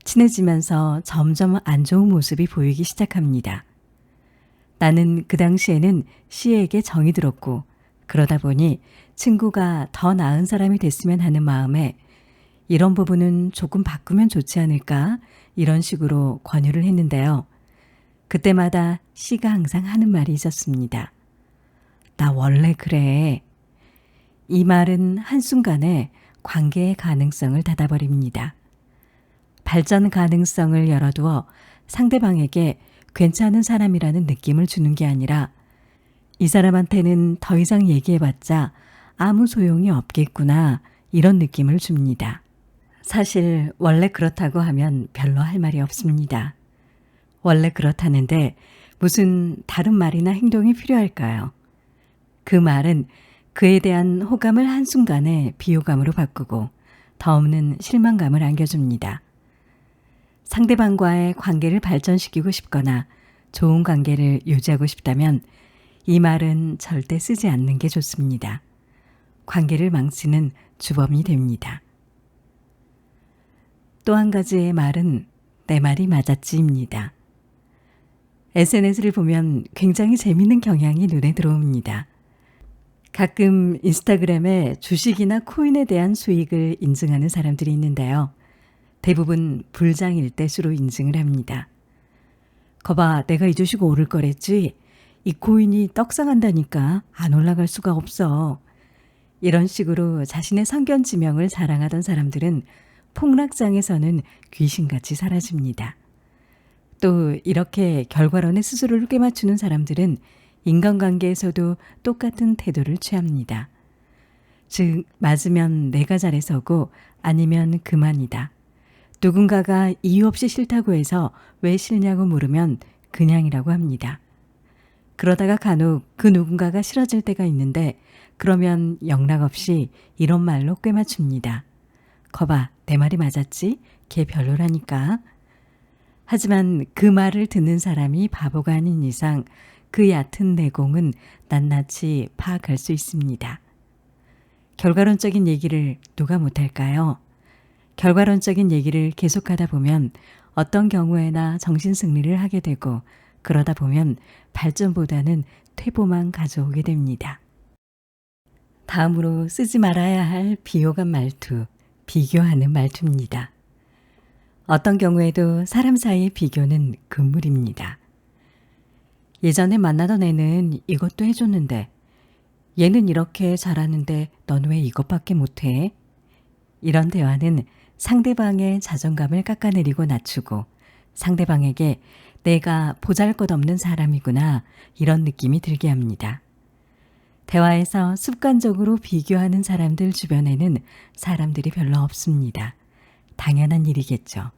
친해지면서 점점 안 좋은 모습이 보이기 시작합니다. 나는 그 당시에는 C에게 정이 들었고 그러다 보니 친구가 더 나은 사람이 됐으면 하는 마음에 이런 부분은 조금 바꾸면 좋지 않을까 이런 식으로 권유를 했는데요. 그때마다 C가 항상 하는 말이 있었습니다. 나 원래 그래. 이 말은 한순간에 관계의 가능성을 닫아버립니다. 발전 가능성을 열어두어 상대방에게 괜찮은 사람이라는 느낌을 주는 게 아니라 이 사람한테는 더 이상 얘기해봤자 아무 소용이 없겠구나 이런 느낌을 줍니다. 사실 원래 그렇다고 하면 별로 할 말이 없습니다. 원래 그렇다는데 무슨 다른 말이나 행동이 필요할까요? 그 말은 그에 대한 호감을 한순간에 비호감으로 바꾸고 더 없는 실망감을 안겨줍니다. 상대방과의 관계를 발전시키고 싶거나 좋은 관계를 유지하고 싶다면 이 말은 절대 쓰지 않는 게 좋습니다. 관계를 망치는 주범이 됩니다. 또 한 가지의 말은 내 말이 맞았지입니다. SNS를 보면 굉장히 재미있는 경향이 눈에 들어옵니다. 가끔 인스타그램에 주식이나 코인에 대한 수익을 인증하는 사람들이 있는데요. 대부분 불장일 때 수로 인증을 합니다. 거봐, 내가 이 주식 오를 거랬지? 이 코인이 떡상한다니까 안 올라갈 수가 없어. 이런 식으로 자신의 성견 지명을 자랑하던 사람들은 폭락장에서는 귀신같이 사라집니다. 또 이렇게 결과론에 스스로를 꿰맞추는 사람들은 인간관계에서도 똑같은 태도를 취합니다. 즉, 맞으면 내가 잘해서고 아니면 그만이다. 누군가가 이유 없이 싫다고 해서 왜 싫냐고 물으면 그냥이라고 합니다. 그러다가 간혹 그 누군가가 싫어질 때가 있는데 그러면 영락없이 이런 말로 꿰맞춥니다. 거봐, 내 말이 맞았지? 걔 별로라니까. 하지만 그 말을 듣는 사람이 바보가 아닌 이상 그 얕은 내공은 낱낱이 파악할 수 있습니다. 결과론적인 얘기를 누가 못할까요? 결과론적인 얘기를 계속하다 보면 어떤 경우에나 정신승리를 하게 되고 그러다 보면 발전보다는 퇴보만 가져오게 됩니다. 다음으로 쓰지 말아야 할 비호감 말투, 비교하는 말투입니다. 어떤 경우에도 사람 사이의 비교는 금물입니다. 예전에 만나던 애는 이것도 해줬는데 얘는 이렇게 잘하는데 넌 왜 이것밖에 못해? 이런 대화는 상대방의 자존감을 깎아내리고 낮추고 상대방에게 내가 보잘것없는 사람이구나 이런 느낌이 들게 합니다. 대화에서 습관적으로 비교하는 사람들 주변에는 사람들이 별로 없습니다. 당연한 일이겠죠.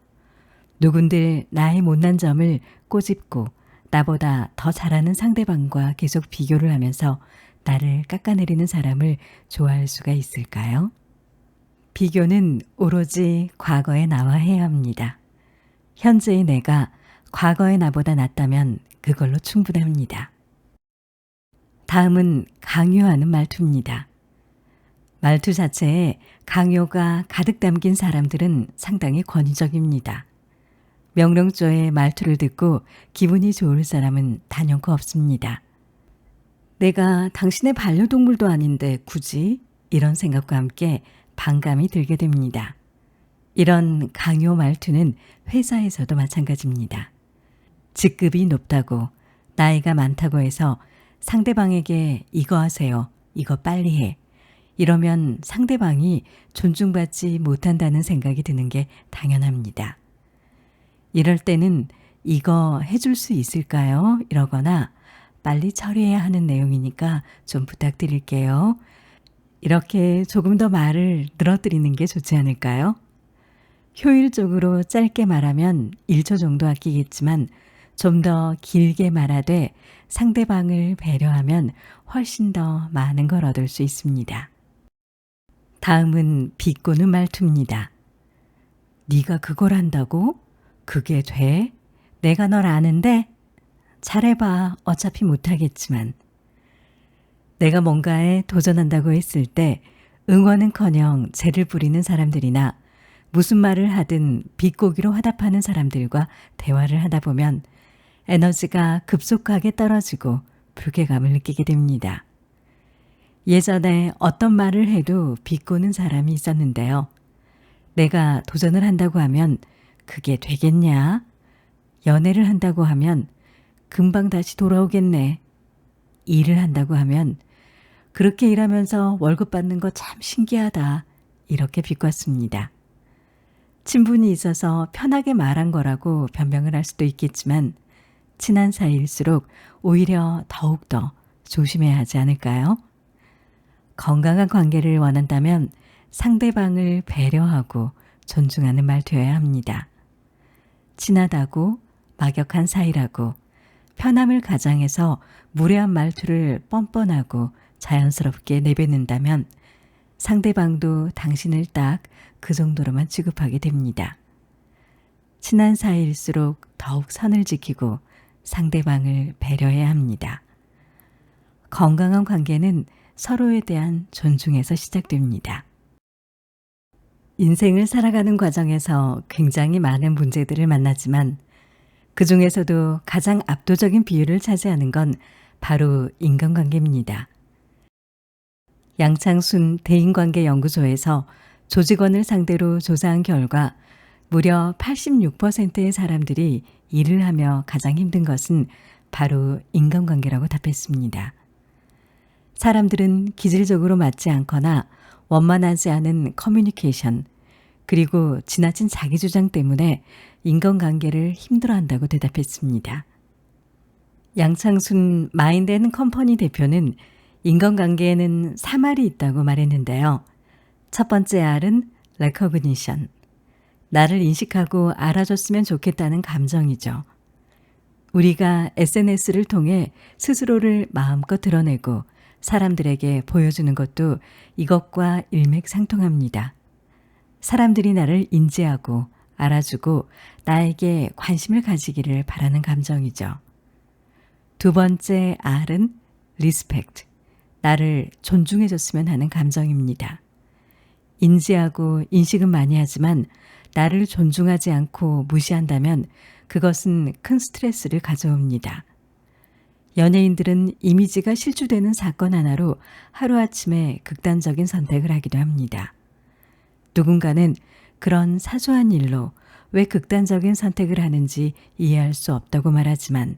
누군들 나의 못난 점을 꼬집고 나보다 더 잘하는 상대방과 계속 비교를 하면서 나를 깎아내리는 사람을 좋아할 수가 있을까요? 비교는 오로지 과거의 나와 해야 합니다. 현재의 내가 과거의 나보다 낫다면 그걸로 충분합니다. 다음은 강요하는 말투입니다. 말투 자체에 강요가 가득 담긴 사람들은 상당히 권위적입니다. 명령조의 말투를 듣고 기분이 좋을 사람은 단연코 없습니다. 내가 당신의 반려동물도 아닌데 굳이? 이런 생각과 함께 반감이 들게 됩니다. 이런 강요 말투는 회사에서도 마찬가지입니다. 직급이 높다고 나이가 많다고 해서 상대방에게 이거 하세요, 이거 빨리 해. 이러면 상대방이 존중받지 못한다는 생각이 드는 게 당연합니다. 이럴 때는 이거 해줄 수 있을까요? 이러거나 빨리 처리해야 하는 내용이니까 좀 부탁드릴게요. 이렇게 조금 더 말을 늘어뜨리는 게 좋지 않을까요? 효율적으로 짧게 말하면 1초 정도 아끼겠지만 좀 더 길게 말하되 상대방을 배려하면 훨씬 더 많은 걸 얻을 수 있습니다. 다음은 비꼬는 말투입니다. 네가 그걸 한다고? 그게 돼? 내가 널 아는데? 잘해봐. 어차피 못하겠지만. 내가 뭔가에 도전한다고 했을 때 응원은커녕 재를 부리는 사람들이나 무슨 말을 하든 비꼬기로 화답하는 사람들과 대화를 하다 보면 에너지가 급속하게 떨어지고 불쾌감을 느끼게 됩니다. 예전에 어떤 말을 해도 비꼬는 사람이 있었는데요. 내가 도전을 한다고 하면 그게 되겠냐? 연애를 한다고 하면 금방 다시 돌아오겠네. 일을 한다고 하면 그렇게 일하면서 월급 받는 거 참 신기하다. 이렇게 비꼬았습니다. 친분이 있어서 편하게 말한 거라고 변명을 할 수도 있겠지만 친한 사이일수록 오히려 더욱더 조심해야 하지 않을까요? 건강한 관계를 원한다면 상대방을 배려하고 존중하는 말투여야 합니다. 친하다고 막역한 사이라고 편함을 가장해서 무례한 말투를 뻔뻔하고 자연스럽게 내뱉는다면 상대방도 당신을 딱 그 정도로만 취급하게 됩니다. 친한 사이일수록 더욱 선을 지키고 상대방을 배려해야 합니다. 건강한 관계는 서로에 대한 존중에서 시작됩니다. 인생을 살아가는 과정에서 굉장히 많은 문제들을 만나지만 그 중에서도 가장 압도적인 비율을 차지하는 건 바로 인간관계입니다. 양창순 대인관계연구소에서 조직원을 상대로 조사한 결과 무려 86%의 사람들이 일을 하며 가장 힘든 것은 바로 인간관계라고 답했습니다. 사람들은 기질적으로 맞지 않거나 원만하지 않은 커뮤니케이션, 그리고 지나친 자기주장 때문에 인간관계를 힘들어한다고 대답했습니다. 양창순 마인드앤컴퍼니 대표는 인간관계에는 3R이 있다고 말했는데요. 첫 번째 R은 recognition, 나를 인식하고 알아줬으면 좋겠다는 감정이죠. 우리가 SNS를 통해 스스로를 마음껏 드러내고 사람들에게 보여주는 것도 이것과 일맥상통합니다. 사람들이 나를 인지하고 알아주고 나에게 관심을 가지기를 바라는 감정이죠. 두 번째 R은 respect, 나를 존중해줬으면 하는 감정입니다. 인지하고 인식은 많이 하지만 나를 존중하지 않고 무시한다면 그것은 큰 스트레스를 가져옵니다. 연예인들은 이미지가 실추되는 사건 하나로 하루아침에 극단적인 선택을 하기도 합니다. 누군가는 그런 사소한 일로 왜 극단적인 선택을 하는지 이해할 수 없다고 말하지만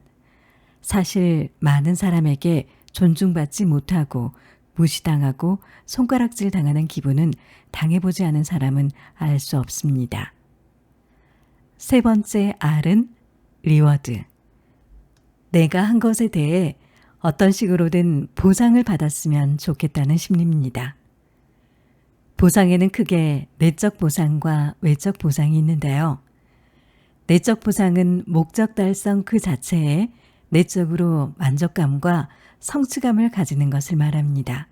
사실 많은 사람에게 존중받지 못하고 무시당하고 손가락질 당하는 기분은 당해보지 않은 사람은 알 수 없습니다. 세 번째 R은 리워드, 내가 한 것에 대해 어떤 식으로든 보상을 받았으면 좋겠다는 심리입니다. 보상에는 크게 내적 보상과 외적 보상이 있는데요. 내적 보상은 목적 달성 그 자체에 내적으로 만족감과 성취감을 가지는 것을 말합니다.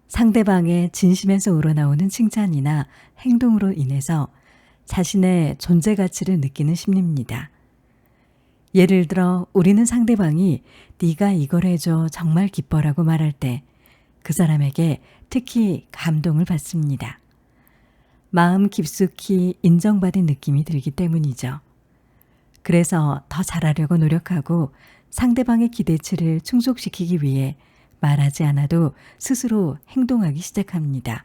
상대방의 진심에서 우러나오는 칭찬이나 행동으로 인해서 자신의 존재 가치를 느끼는 심리입니다. 예를 들어 우리는 상대방이 네가 이걸 해줘 정말 기뻐라고 말할 때 그 사람에게 특히 감동을 받습니다. 마음 깊숙이 인정받은 느낌이 들기 때문이죠. 그래서 더 잘하려고 노력하고 상대방의 기대치를 충족시키기 위해 말하지 않아도 스스로 행동하기 시작합니다.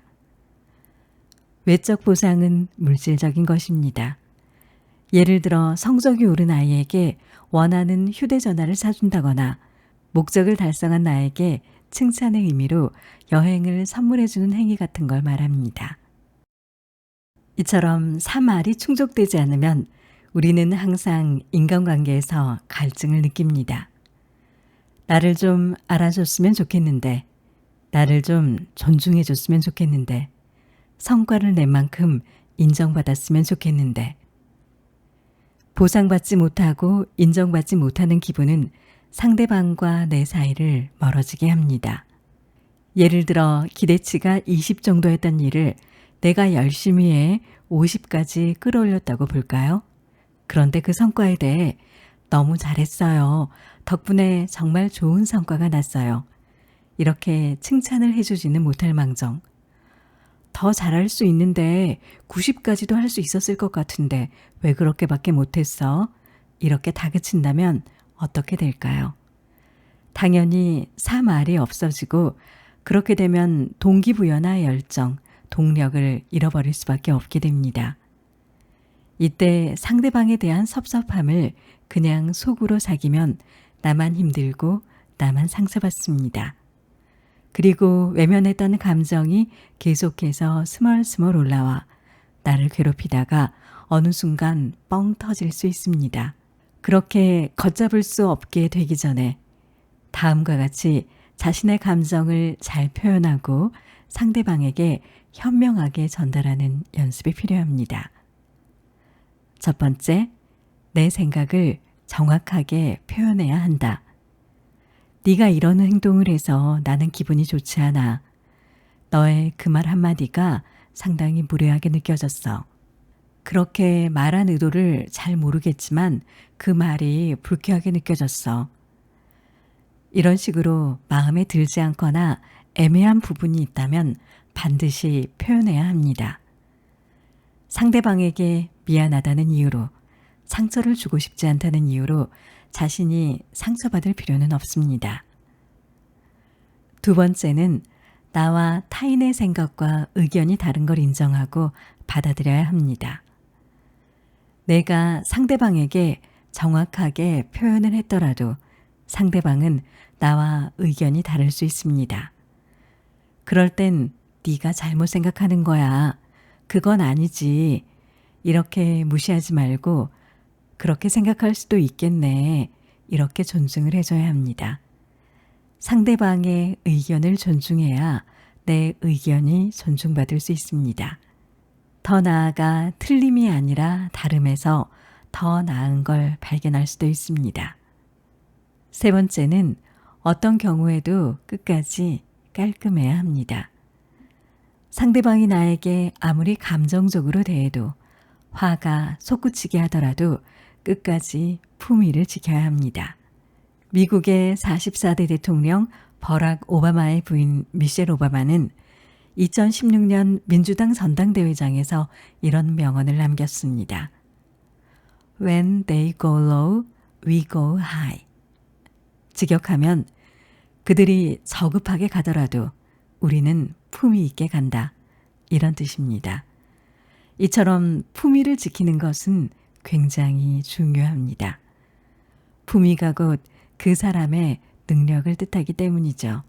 외적 보상은 물질적인 것입니다. 예를 들어 성적이 오른 아이에게 원하는 휴대전화를 사준다거나 목적을 달성한 나에게 칭찬의 의미로 여행을 선물해주는 행위 같은 걸 말합니다. 이처럼 3R이 충족되지 않으면 우리는 항상 인간관계에서 갈증을 느낍니다. 나를 좀 알아줬으면 좋겠는데, 나를 좀 존중해줬으면 좋겠는데, 성과를 낸 만큼 인정받았으면 좋겠는데, 보상받지 못하고 인정받지 못하는 기분은 상대방과 내 사이를 멀어지게 합니다. 예를 들어 기대치가 20 정도였던 일을 내가 열심히 해 50까지 끌어올렸다고 볼까요? 그런데 그 성과에 대해 너무 잘했어요. 덕분에 정말 좋은 성과가 났어요. 이렇게 칭찬을 해주지는 못할 망정. 더 잘할 수 있는데 90까지도 할 수 있었을 것 같은데 왜 그렇게밖에 못했어? 이렇게 다그친다면 어떻게 될까요? 당연히 3R이 없어지고 그렇게 되면 동기부여나 열정, 동력을 잃어버릴 수밖에 없게 됩니다. 이때 상대방에 대한 섭섭함을 그냥 속으로 사귀면 나만 힘들고 나만 상처받습니다. 그리고 외면했던 감정이 계속해서 스멀스멀 올라와 나를 괴롭히다가 어느 순간 뻥 터질 수 있습니다. 그렇게 걷잡을 수 없게 되기 전에 다음과 같이 자신의 감정을 잘 표현하고 상대방에게 현명하게 전달하는 연습이 필요합니다. 첫 번째, 내 생각을 정확하게 표현해야 한다. 네가 이런 행동을 해서 나는 기분이 좋지 않아. 너의 그 말 한마디가 상당히 무례하게 느껴졌어. 그렇게 말한 의도를 잘 모르겠지만 그 말이 불쾌하게 느껴졌어. 이런 식으로 마음에 들지 않거나 애매한 부분이 있다면 반드시 표현해야 합니다. 상대방에게 미안하다는 이유로, 상처를 주고 싶지 않다는 이유로 자신이 상처받을 필요는 없습니다. 두 번째는 나와 타인의 생각과 의견이 다른 걸 인정하고 받아들여야 합니다. 내가 상대방에게 정확하게 표현을 했더라도 상대방은 나와 의견이 다를 수 있습니다. 그럴 땐 네가 잘못 생각하는 거야. 그건 아니지. 이렇게 무시하지 말고 그렇게 생각할 수도 있겠네. 이렇게 존중을 해줘야 합니다. 상대방의 의견을 존중해야 내 의견이 존중받을 수 있습니다. 더 나아가 틀림이 아니라 다름에서 더 나은 걸 발견할 수도 있습니다. 세 번째는 어떤 경우에도 끝까지 깔끔해야 합니다. 상대방이 나에게 아무리 감정적으로 대해도 화가 솟구치게 하더라도 끝까지 품위를 지켜야 합니다. 미국의 44대 대통령 버락 오바마의 부인 미셸 오바마는 2016년 민주당 전당대회장에서 이런 명언을 남겼습니다. When they go low, we go high. 직역하면 그들이 저급하게 가더라도 우리는 품위 있게 간다. 이런 뜻입니다. 이처럼 품위를 지키는 것은 굉장히 중요합니다. 품위가 곧 그 사람의 능력을 뜻하기 때문이죠.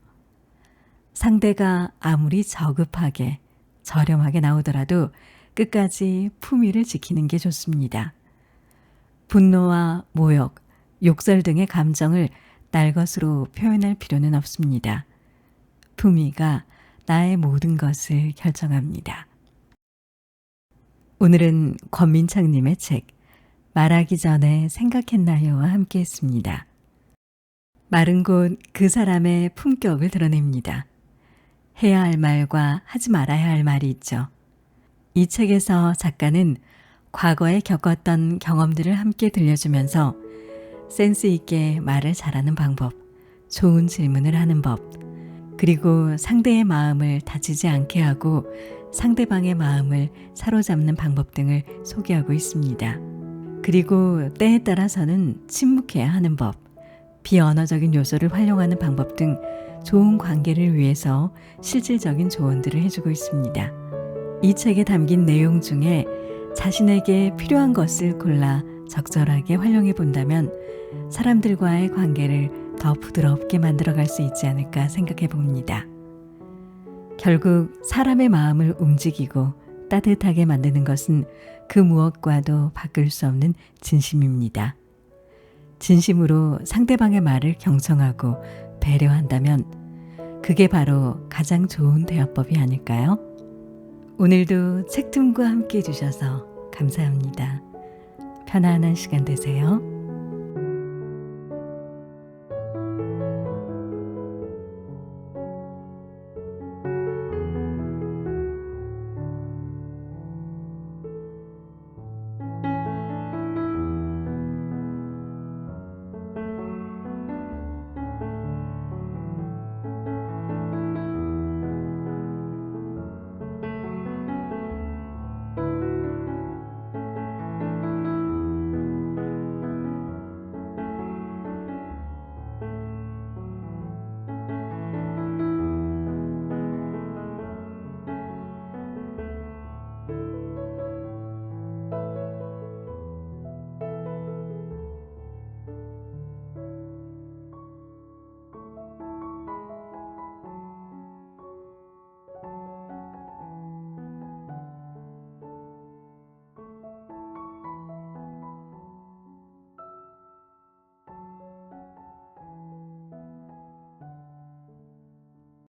상대가 아무리 저급하게, 저렴하게 나오더라도 끝까지 품위를 지키는 게 좋습니다. 분노와 모욕, 욕설 등의 감정을 날 것으로 표현할 필요는 없습니다. 품위가 나의 모든 것을 결정합니다. 오늘은 권민창님의 책 말하기 전에 생각했나요와 함께 했습니다. 말은 곧 그 사람의 품격을 드러냅니다. 해야 할 말과 하지 말아야 할 말이 있죠. 이 책에서 작가는 과거에 겪었던 경험들을 함께 들려주면서 센스 있게 말을 잘하는 방법, 좋은 질문을 하는 법, 그리고 상대의 마음을 다치지 않게 하고 상대방의 마음을 사로잡는 방법 등을 소개하고 있습니다. 그리고 때에 따라서는 침묵해야 하는 법, 비언어적인 요소를 활용하는 방법 등 좋은 관계를 위해서 실질적인 조언들을 해주고 있습니다. 이 책에 담긴 내용 중에 자신에게 필요한 것을 골라 적절하게 활용해 본다면 사람들과의 관계를 더 부드럽게 만들어갈 수 있지 않을까 생각해 봅니다. 결국 사람의 마음을 움직이고 따뜻하게 만드는 것은 그 무엇과도 바꿀 수 없는 진심입니다. 진심으로 상대방의 말을 경청하고 배려한다면 그게 바로 가장 좋은 대화법이 아닐까요? 오늘도 책tum과 함께 해주셔서 감사합니다. 편안한 시간 되세요.